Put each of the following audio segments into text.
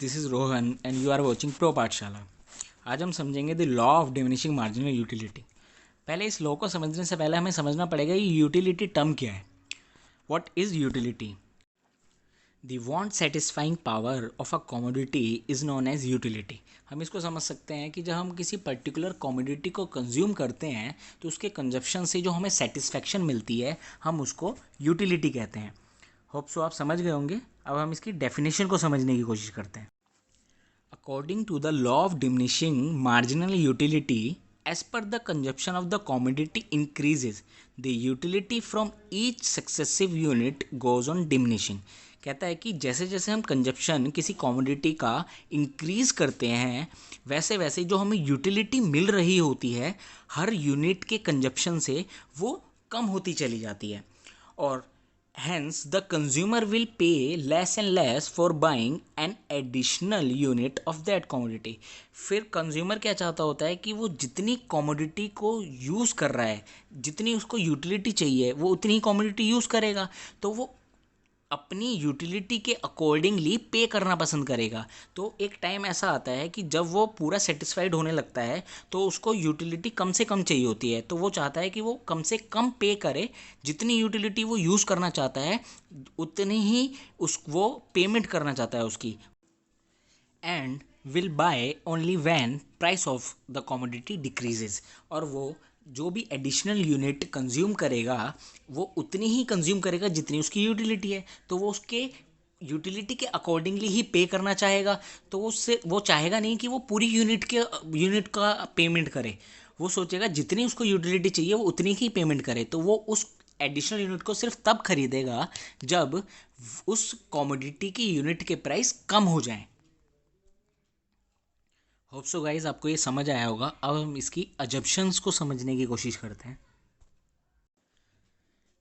This is Rohan and you are watching pro Pathshala. आज हम समझेंगे the law of diminishing marginal utility. पहले इस लॉ को समझने से पहले हमें समझना पड़ेगा ये यूटिलिटी टर्म क्या है। What is utility? The want satisfying power of a commodity is known as utility. हम इसको समझ सकते हैं कि जब हम किसी पर्टिकुलर कमोडिटी को कंज्यूम करते हैं तो उसके कंजप्शन से जो हमें सेटिस्फैक्शन मिलती है हम उसको यूटिलिटी कहते हैं। होप सो आप समझ गए होंगे। अब हम इसकी डेफिनेशन को समझने की कोशिश करते हैं। According to the law of diminishing marginal utility, as per the consumption of the commodity increases, the utility from each successive unit goes on diminishing. कहता है कि जैसे जैसे हम कंजप्शन किसी कमोडिटी का इंक्रीज करते हैं वैसे वैसे जो हमें यूटिलिटी मिल रही होती है हर यूनिट के कंजप्शन से वो कम होती चली जाती है और hence the consumer will pay less and less for buying an additional unit of that commodity. फिर कंज्यूमर क्या चाहता होता है कि वो जितनी कमोडिटी को यूज़ कर रहा है जितनी उसको यूटिलिटी चाहिए वो उतनी ही कमोडिटी यूज़ करेगा तो वो अपनी यूटिलिटी के अकॉर्डिंगली पे करना पसंद करेगा। तो एक टाइम ऐसा आता है कि जब वो पूरा सेटिस्फाइड होने लगता है तो उसको यूटिलिटी कम से कम चाहिए होती है तो वो चाहता है कि वो कम से कम पे करे। जितनी यूटिलिटी वो यूज़ करना चाहता है उतनी ही वो पेमेंट करना चाहता है उसकी and will by only when price of the commodity decreases. और वो जो भी एडिशनल यूनिट कंज्यूम करेगा वो उतनी ही कंज्यूम करेगा जितनी उसकी यूटिलिटी है तो वो उसके यूटिलिटी के अकॉर्डिंगली ही पे करना चाहेगा। तो वो चाहेगा नहीं कि वो पूरी यूनिट का पेमेंट करे। वो सोचेगा जितनी उसको यूटिलिटी चाहिए वो उतनी ही पेमेंट करे तो वो उस एडिशनल यूनिट को सिर्फ तब खरीदेगा जब उस कमोडिटी की यूनिट के प्राइस कम हो जाएं। होप सो गाइज आपको ये समझ आया होगा। अब हम इसकी अजम्पशंस को समझने की कोशिश करते हैं।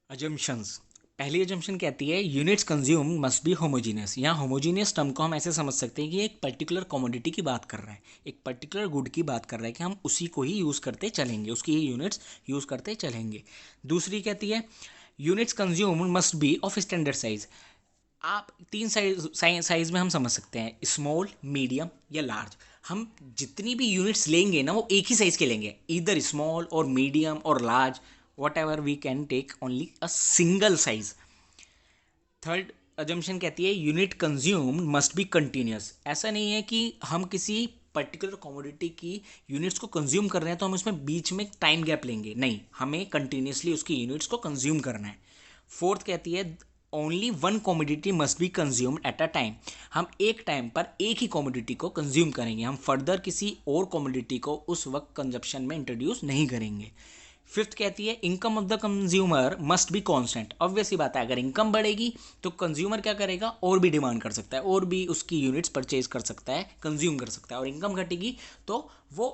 अजम्पशंस। पहली अजम्पशन कहती है units consume must be homogeneous. यहाँ होमोजीनियस टर्म को हम ऐसे समझ सकते हैं कि एक पर्टिकुलर कमोडिटी की बात कर रहा है, एक पर्टिकुलर गुड की बात कर रहा है कि हम उसी को ही यूज़ करते चलेंगे, उसकी ही यूनिट्स यूज़ करते चलेंगे। दूसरी कहती है units consume must B of standard size. आप तीन साइज में हम समझ सकते हैं, स्मॉल, मीडियम या लार्ज। हम जितनी भी यूनिट्स लेंगे ना वो एक ही साइज के लेंगे, इधर स्मॉल और मीडियम और large, whatever we can take only a single size. Third assumption कहती है unit consume must be continuous. ऐसा नहीं है कि हम किसी पर्टिकुलर कमोडिटी की यूनिट्स को कंज्यूम कर रहे हैं तो हम उसमें बीच में टाइम गैप लेंगे, नहीं, हमें कंटिन्यूसली उसकी यूनिट्स को कंज्यूम करना है। फोर्थ कहती है only one commodity must be consumed at a time. हम एक टाइम पर एक ही कमोडिटी को कंज्यूम करेंगे, हम फर्दर किसी और कमोडिटी को उस वक्त कंजप्शन में इंट्रोड्यूस नहीं करेंगे। फिफ्थ कहती है income of the consumer must be constant. Obvious ही बात है, अगर इनकम बढ़ेगी तो कंज्यूमर क्या करेगा, और भी डिमांड कर सकता है, और भी उसकी यूनिट्स परचेज कर सकता है, कंज्यूम कर सकता है। और इनकम घटेगी तो वो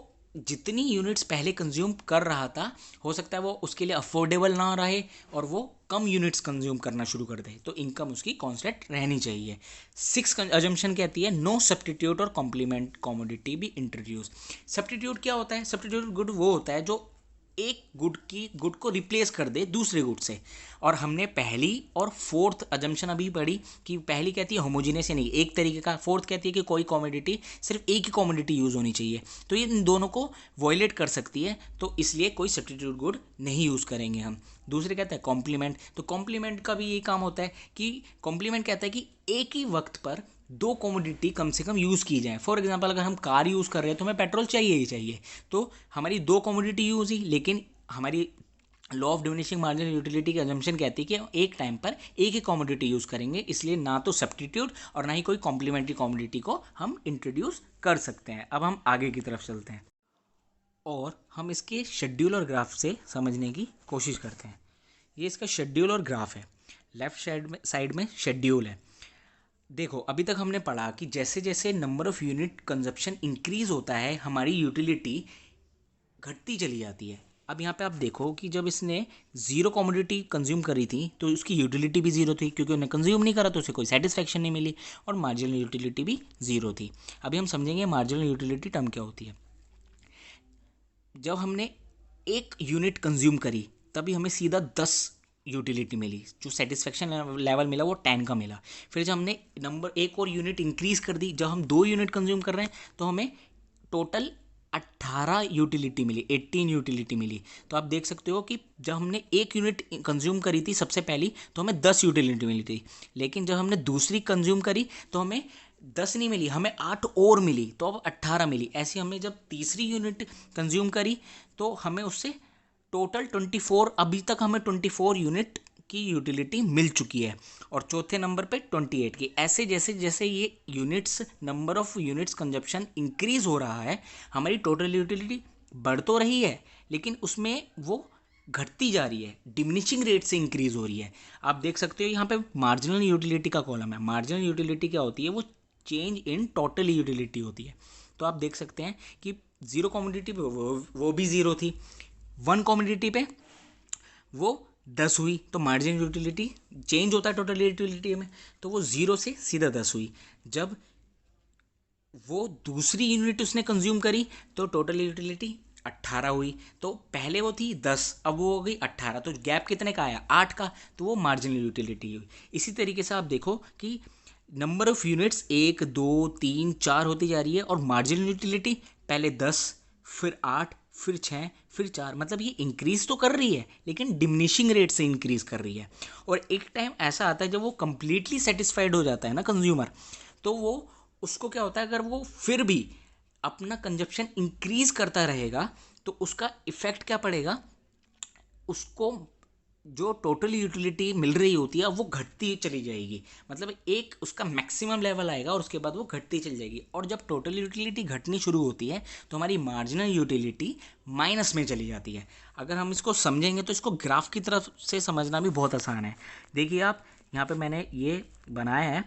जितनी यूनिट्स पहले कंज्यूम कर रहा था हो सकता है वो उसके लिए अफोर्डेबल ना रहे और वो कम यूनिट्स कंज्यूम करना शुरू कर दे, तो इनकम उसकी कांस्टेंट रहनी चाहिए। सिक्स अजम्पशन कहती है नो सब्स्टिट्यूट और complement commodity be introduce. Substitute क्या होता है? सब्स्टिट्यूट गुड वो होता है जो एक गुड को रिप्लेस कर दे दूसरे गुड से। और हमने पहली और फोर्थ अजम्पशन अभी पढ़ी कि पहली कहती है होमोजीनियस यानी एक तरीके का, फोर्थ कहती है कि कोई कमोडिटी सिर्फ एक ही कमोडिटी यूज़ होनी चाहिए, तो ये इन दोनों को वॉयलेट कर सकती है, तो इसलिए कोई सब्स्टिट्यूट गुड नहीं यूज़ करेंगे हम। दूसरे कहता है कॉम्प्लीमेंट। तो कॉम्प्लीमेंट का भी यही काम होता है कि कॉम्प्लीमेंट कहता है कि एक ही वक्त पर दो कमोडिटी कम से कम यूज़ की जाए। फॉर एग्जांपल अगर हम कार यूज़ कर रहे हैं तो हमें पेट्रोल चाहिए ही चाहिए, तो हमारी दो कमोडिटी यूज़ ही, लेकिन हमारी law of diminishing marginal utility की अजम्पशन कहती है कि हम एक टाइम पर एक ही कमोडिटी यूज़ करेंगे, इसलिए ना तो सब्स्टिट्यूट और ना ही कोई कॉम्प्लीमेंट्री कमोडिटी को हम इंट्रोड्यूस कर सकते हैं। अब हम आगे की तरफ चलते हैं और हम इसके शेड्यूल और ग्राफ से समझने की कोशिश करते हैं। ये इसका शेड्यूल और ग्राफ है। लेफ्ट साइड में शेड्यूल है। देखो अभी तक हमने पढ़ा कि जैसे जैसे number of unit consumption increase होता है हमारी यूटिलिटी घटती चली जाती है। अब यहाँ पे आप देखो कि जब इसने जीरो कमोडिटी कंज्यूम करी थी तो उसकी यूटिलिटी भी जीरो थी, क्योंकि उन्हें कंज्यूम नहीं करा तो उसे कोई सेटिस्फैक्शन नहीं मिली, और मार्जिनल यूटिलिटी भी जीरो थी। अभी हम समझेंगे मार्जिनल यूटिलिटी टर्म क्या होती है। जब हमने एक यूनिट कंज्यूम करी तभी हमें सीधा 10 यूटिलिटी मिली, जो सेटिस्फेक्शन लेवल मिला वो 10 का मिला। फिर जब हमने नंबर एक और यूनिट इंक्रीज कर दी, जब हम 2 यूनिट कंज्यूम कर रहे हैं तो हमें टोटल 18 यूटिलिटी मिली, 18 यूटिलिटी मिली। तो आप देख सकते हो कि जब हमने एक यूनिट कंज्यूम करी थी सबसे पहली तो हमें 10 यूटिलिटी मिली थी, लेकिन जब हमने दूसरी कंज्यूम करी तो हमें 10 नहीं मिली, हमें 8 और मिली, तो अब 18 मिली। ऐसे हमने जब तीसरी यूनिट कंज्यूम करी तो हमें उससे टोटल 24, अभी तक हमें 24 यूनिट की यूटिलिटी मिल चुकी है। और चौथे नंबर पे 28 की। ऐसे जैसे जैसे ये units, number of units consumption increase हो रहा है, हमारी टोटल यूटिलिटी बढ़ तो रही है लेकिन उसमें वो घटती जा रही है, डिमिनिशिंग रेट से इंक्रीज हो रही है। आप देख सकते हो यहाँ पे मार्जिनल यूटिलिटी का कॉलम है। मार्जिनल यूटिलिटी क्या होती है? वो चेंज इन टोटल यूटिलिटी होती है। तो आप देख सकते हैं कि जीरो कमोडिटी पे वो भी ज़ीरो थी, 1 कमोडिटी पे वो 10 हुई, तो मार्जिन यूटिलिटी चेंज होता है टोटल यूटिलिटी में, तो वो 0 से सीधा 10 हुई। जब वो दूसरी यूनिट उसने कंज्यूम करी तो टोटल यूटिलिटी 18 हुई। तो पहले वो थी 10, अब वो हो गई 18, तो गैप कितने का आया? 8 का, तो वो मार्जिनल यूटिलिटी हुई। इसी तरीके से आप देखो कि नंबर ऑफ यूनिट्स 1 2 3 4 होती जा रही है और मार्जिनल यूटिलिटी पहले 10, फिर 8, फिर 6, फिर 4, मतलब ये इंक्रीज तो कर रही है लेकिन डिमिनिशिंग रेट से इंक्रीज कर रही है। और एक टाइम ऐसा आता है जब वो कंप्लीटली सेटिस्फाइड हो जाता है ना कंज्यूमर, तो वो उसको क्या होता है, अगर वो फिर भी अपना कंजप्शन इंक्रीज करता रहेगा तो उसका इफेक्ट क्या पड़ेगा? उसको जो टोटल यूटिलिटी मिल रही होती है वो घटती चली जाएगी। मतलब एक उसका मैक्सिमम लेवल आएगा और उसके बाद वो घटती चली जाएगी। और जब टोटल यूटिलिटी घटनी शुरू होती है तो हमारी मार्जिनल यूटिलिटी माइनस में चली जाती है। अगर हम इसको समझेंगे तो इसको ग्राफ की तरफ से समझना भी बहुत आसान है। देखिए आप यहाँ पे मैंने ये बनाया है,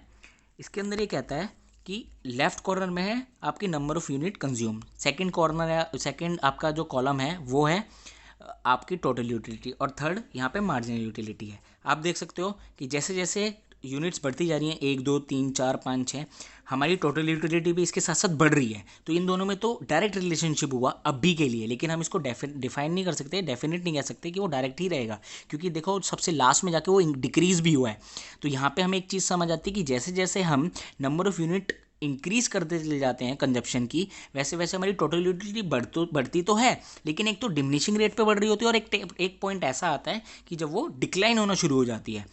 इसके अंदर ये कहता है कि लेफ्ट कॉर्नर में है आपकी number of unit consume, second corner या सेकंड आपका जो कॉलम है वो है आपकी टोटल यूटिलिटी, और थर्ड यहाँ पे मार्जिनल यूटिलिटी है। आप देख सकते हो कि जैसे जैसे यूनिट्स बढ़ती जा रही हैं, 1 2 3 4 5 6, हमारी टोटल यूटिलिटी भी इसके साथ साथ बढ़ रही है। तो इन दोनों में तो डायरेक्ट रिलेशनशिप हुआ अभी के लिए, लेकिन हम इसको डिफाइन नहीं कर सकते, डेफिनेट नहीं कह सकते कि वो डायरेक्ट ही रहेगा, क्योंकि देखो सबसे लास्ट में जाके वो डिक्रीज भी हुआ है। तो यहाँ पे हमें एक चीज़ समझ आती है कि जैसे जैसे हम नंबर ऑफ यूनिट इंक्रीज करते चले जाते हैं कंजप्शन की, वैसे वैसे हमारी टोटल यूटिलिटी बढ़ती तो है, लेकिन एक तो डिमिनिशिंग रेट पे बढ़ रही होती है और एक पॉइंट ऐसा आता है कि जब वो डिक्लाइन होना शुरू हो जाती है।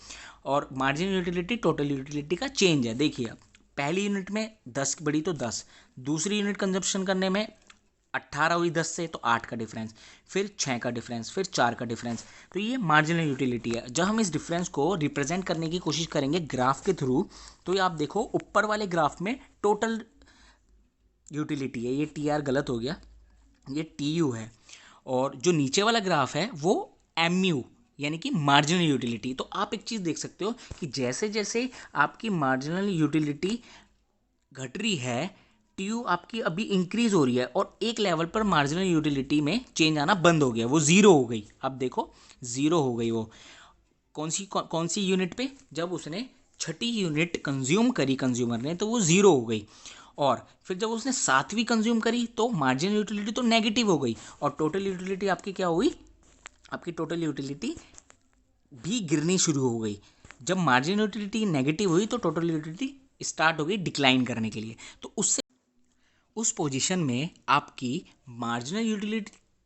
और मार्जिनल यूटिलिटी टोटल यूटिलिटी का चेंज है। देखिए आप, पहली यूनिट में 10 बढ़ी तो 10, दूसरी यूनिट कंजप्शन करने में 18 हुई 10 से, तो 8 का डिफरेंस, फिर 6 का डिफरेंस, फिर 4 का डिफरेंस। तो ये मार्जिनल यूटिलिटी है। जब हम इस डिफरेंस को रिप्रेजेंट करने की कोशिश करेंगे ग्राफ के थ्रू, तो ये आप देखो ऊपर वाले ग्राफ में टोटल यूटिलिटी है, ये टी आर गलत हो गया, ये टी यू है। और जो नीचे वाला ग्राफ है वो एम यू यानी कि मार्जिनल यूटिलिटी। तो आप एक चीज़ देख सकते हो कि जैसे जैसे आपकी मार्जिनल यूटिलिटी घट रही है, टी यू आपकी अभी इंक्रीज हो रही है और एक लेवल पर मार्जिनल यूटिलिटी में चेंज आना बंद हो गया, वो ज़ीरो हो गई। अब देखो ज़ीरो हो गई वो कौन सी यूनिट पे? जब उसने छठी यूनिट कंज्यूम करी कंज्यूमर ने, तो वो ज़ीरो हो गई। और फिर जब उसने सातवीं कंज्यूम करी तो मार्जिनल यूटिलिटी तो नेगेटिव हो गई और टोटल यूटिलिटी आपकी क्या हुई? आपकी टोटल यूटिलिटी भी गिरनी शुरू हो गई। जब मार्जिनल यूटिलिटी नेगेटिव हुई तो टोटल यूटिलिटी स्टार्ट हो गई डिक्लाइन करने के लिए। तो उससे उस पोजीशन में आपकी मार्जिनल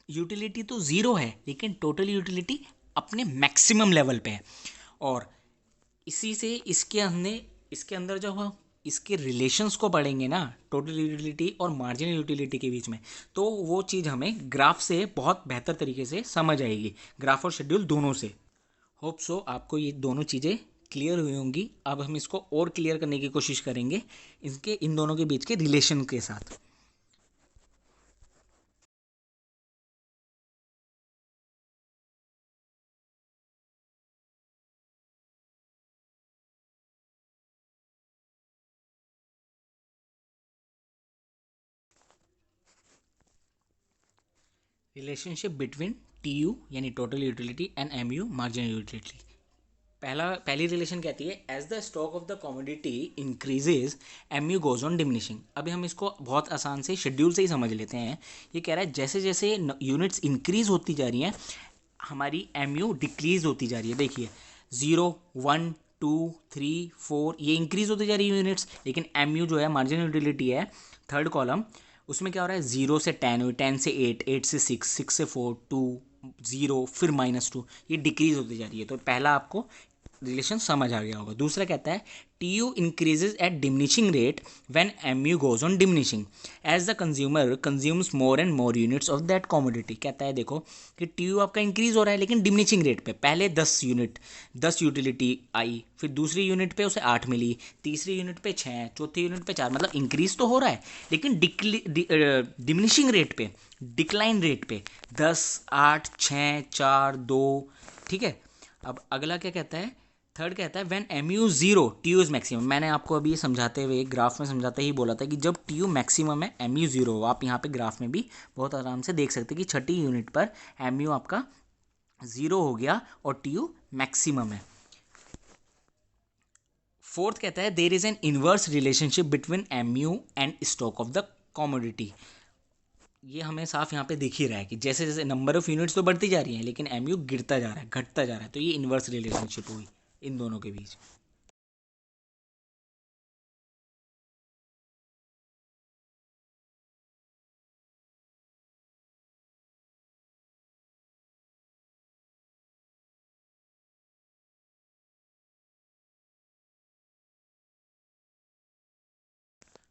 यूटिलिटी तो ज़ीरो है लेकिन टोटल यूटिलिटी अपने मैक्सिमम लेवल पे है। और इसी से इसके अंदर जब हम इसके रिलेशंस को पढ़ेंगे ना, टोटल यूटिलिटी और मार्जिनल यूटिलिटी के बीच में, तो वो चीज़ हमें ग्राफ से बहुत बेहतर तरीके से समझ आएगी, ग्राफ और शेड्यूल दोनों से। होप सो आपको ये दोनों चीज़ें क्लियर हुई होंगी। अब हम इसको और क्लियर करने की कोशिश करेंगे इन दोनों के बीच के रिलेशन के साथ। रिलेशनशिप बिटवीन टी यू यानी total utility and M U marginal utility. पहली रिलेशन कहती है as the stock of the commodity increases M U goes on diminishing. अभी हम इसको बहुत आसान से शेड्यूल से ही समझ लेते हैं। ये कह रहा है जैसे जैसे यूनिट्स इंक्रीज होती जा रही हैं, हमारी MU डिक्रीज होती जा रही है। देखिए 0, 1, 2, 3, 4 ये इंक्रीज होती जा रही है यूनिट्स, लेकिन MU जो है मार्जिनल यूटिलिटी है थर्ड कॉलम, उसमें क्या हो रहा है 0 से 10 हुई, 10 से 8, 8 से 6, 6 से 4, 2, 0 फिर -2, ये डिक्रीज होती जा रही है। तो पहला आपको रिलेशन समझ आ गया होगा। दूसरा कहता है TU increases at diminishing rate when MU goes on diminishing as the consumer consumes more and more units of that commodity. कहता है देखो कि TU आपका इंक्रीज हो रहा है लेकिन डिमिनिशिंग रेट पे। पहले 10 यूटिलिटी आई, फिर दूसरी यूनिट पे उसे 8 मिली, तीसरी यूनिट पे 6, चौथी यूनिट पे 4, मतलब इंक्रीज तो हो रहा है लेकिन डिमिनिशिंग रेट पे, डिक्लाइन रेट पे 10, 8, 6, 4, 2। ठीक है, अब अगला क्या कहता है, थर्ड कहता है when MU 0 TU is maximum. मैंने आपको अभी समझाते हुए ग्राफ में समझाते ही बोला था कि जब TU मैक्सिमम है MU 0 हो। आप यहाँ पे ग्राफ में भी बहुत आराम से देख सकते हैं कि छठी यूनिट पर MU आपका 0 हो गया और TU मैक्सिमम है। फोर्थ कहता है there is an inverse relationship between MU and stock of the commodity. ये हमें साफ यहाँ पे दिख ही रहा है कि जैसे जैसे नंबर ऑफ यूनिट्स तो बढ़ती जा रही हैं लेकिन MU गिरता जा रहा है, घटता जा रहा है। तो ये इनवर्स रिलेशनशिप हुई इन दोनों के बीच।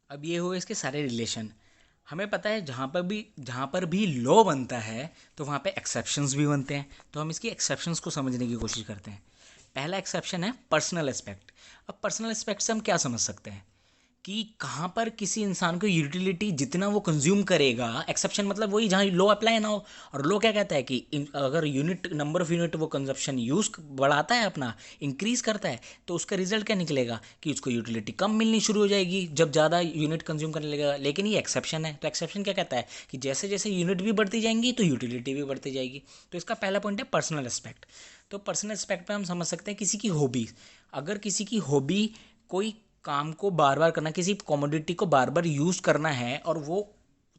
अब ये हुए इसके सारे रिलेशन। हमें पता है जहाँ पर भी लॉ बनता है तो वहाँ पे एक्सेप्शंस भी बनते हैं। तो हम इसकी एक्सेप्शंस को समझने की कोशिश करते हैं। पहला एक्सेप्शन है पर्सनल एस्पेक्ट। अब पर्सनल एस्पेक्ट से हम क्या समझ सकते हैं कि कहाँ पर किसी इंसान को यूटिलिटी जितना वो कंज्यूम करेगा, एक्सेप्शन मतलब वही जहाँ लो अप्लाई ना हो। और लो क्या कहता है कि अगर यूनिट नंबर ऑफ यूनिट वो कंजप्शन यूज़ बढ़ाता है, अपना इंक्रीज़ करता है, तो उसका रिजल्ट क्या निकलेगा कि उसको यूटिलिटी कम मिलनी शुरू हो जाएगी जब ज़्यादा यूनिट कंज्यूम करने लगेगा। लेकिन ये एक्सेप्शन है। तो एक्सेप्शन क्या कहता है कि जैसे जैसे यूनिट भी बढ़ती जाएंगी तो यूटिलिटी भी बढ़ती जाएगी। तो इसका पहला पॉइंट है पर्सनल एस्पेक्ट। तो पर्सनल एस्पेक्ट पे हम समझ सकते हैं किसी की हॉबी। अगर किसी की हॉबी कोई काम को बार बार करना, किसी कमोडिटी को बार बार यूज़ करना है और वो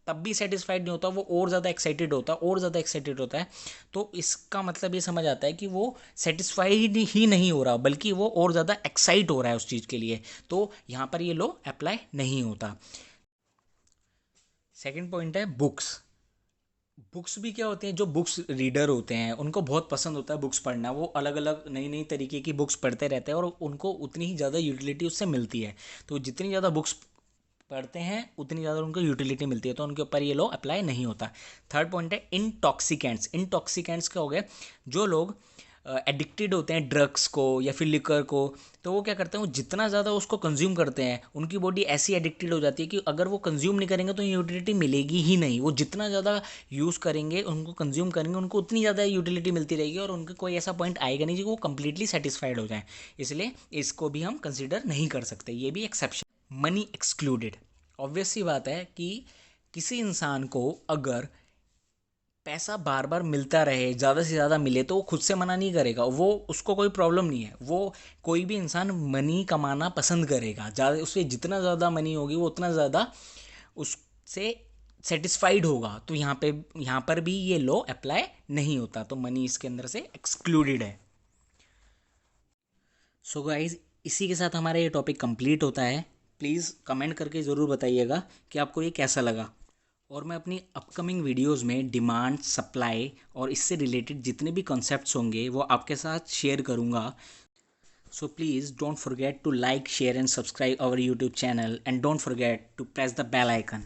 तब भी सेटिस्फाइड नहीं होता, वो और ज़्यादा एक्साइटेड होता है, और ज़्यादा एक्साइटेड होता है, तो इसका मतलब ये समझ आता है कि वो सेटिस्फाइड ही नहीं हो रहा बल्कि वो और ज़्यादा एक्साइट हो रहा है उस चीज़ के लिए। तो यहाँ पर ये लो अप्लाई नहीं होता। सेकंड पॉइंट है बुक्स। बुक्स भी क्या होते हैं, जो बुक्स रीडर होते हैं उनको बहुत पसंद होता है बुक्स पढ़ना। वो अलग अलग नई नई तरीके की बुक्स पढ़ते रहते हैं और उनको उतनी ही ज़्यादा यूटिलिटी उससे मिलती है। तो जितनी ज़्यादा बुक्स पढ़ते हैं उतनी ज़्यादा उनको यूटिलिटी मिलती है, तो उनके ऊपर ये लो अप्लाई नहीं होता। थर्ड पॉइंट है इंटॉक्सिकेंट्स। इंटॉक्सिकेंट्स क्या हो गए, जो लोग एडिक्टेड होते हैं ड्रग्स को या फिर लिकर को, तो वो क्या करते हैं, वो जितना ज़्यादा उसको कंज्यूम करते हैं उनकी बॉडी ऐसी एडिक्टेड हो जाती है कि अगर वो कंज्यूम नहीं करेंगे तो यूटिलिटी मिलेगी ही नहीं। वो जितना ज़्यादा यूज़ करेंगे, उनको कंज्यूम करेंगे, उनको उतनी ज़्यादा यूटिलिटी मिलती रहेगी और उनका कोई ऐसा पॉइंट आएगा नहीं कि वो कंप्लीटली सेटिस्फाइड हो जाए। इसलिए इसको भी हम कंसिडर नहीं कर सकते, ये भी एक्सेप्शन। Money excluded. ऑब्वियस सी बात है कि किसी इंसान को अगर पैसा बार बार मिलता रहे, ज़्यादा से ज़्यादा मिले, तो वो खुद से मना नहीं करेगा। वो उसको कोई प्रॉब्लम नहीं है। वो कोई भी इंसान मनी कमाना पसंद करेगा, ज़्यादा उससे जितना ज़्यादा मनी होगी वो उतना ज़्यादा उससे सेटिस्फाइड होगा। तो यहाँ पर भी ये लॉ अप्लाई नहीं होता, तो मनी इसके अंदर से एक्सक्लूडेड है। सो गाइज, इसी के साथ हमारा ये टॉपिक कंप्लीट होता है। प्लीज़ कमेंट करके ज़रूर बताइएगा कि आपको ये कैसा लगा। और मैं अपनी अपकमिंग वीडियोस में डिमांड, सप्लाई और इससे रिलेटेड जितने भी कॉन्सेप्ट्स होंगे वो आपके साथ शेयर करूँगा। So please don't forget to like, share and subscribe our YouTube channel and don't forget to press the bell icon.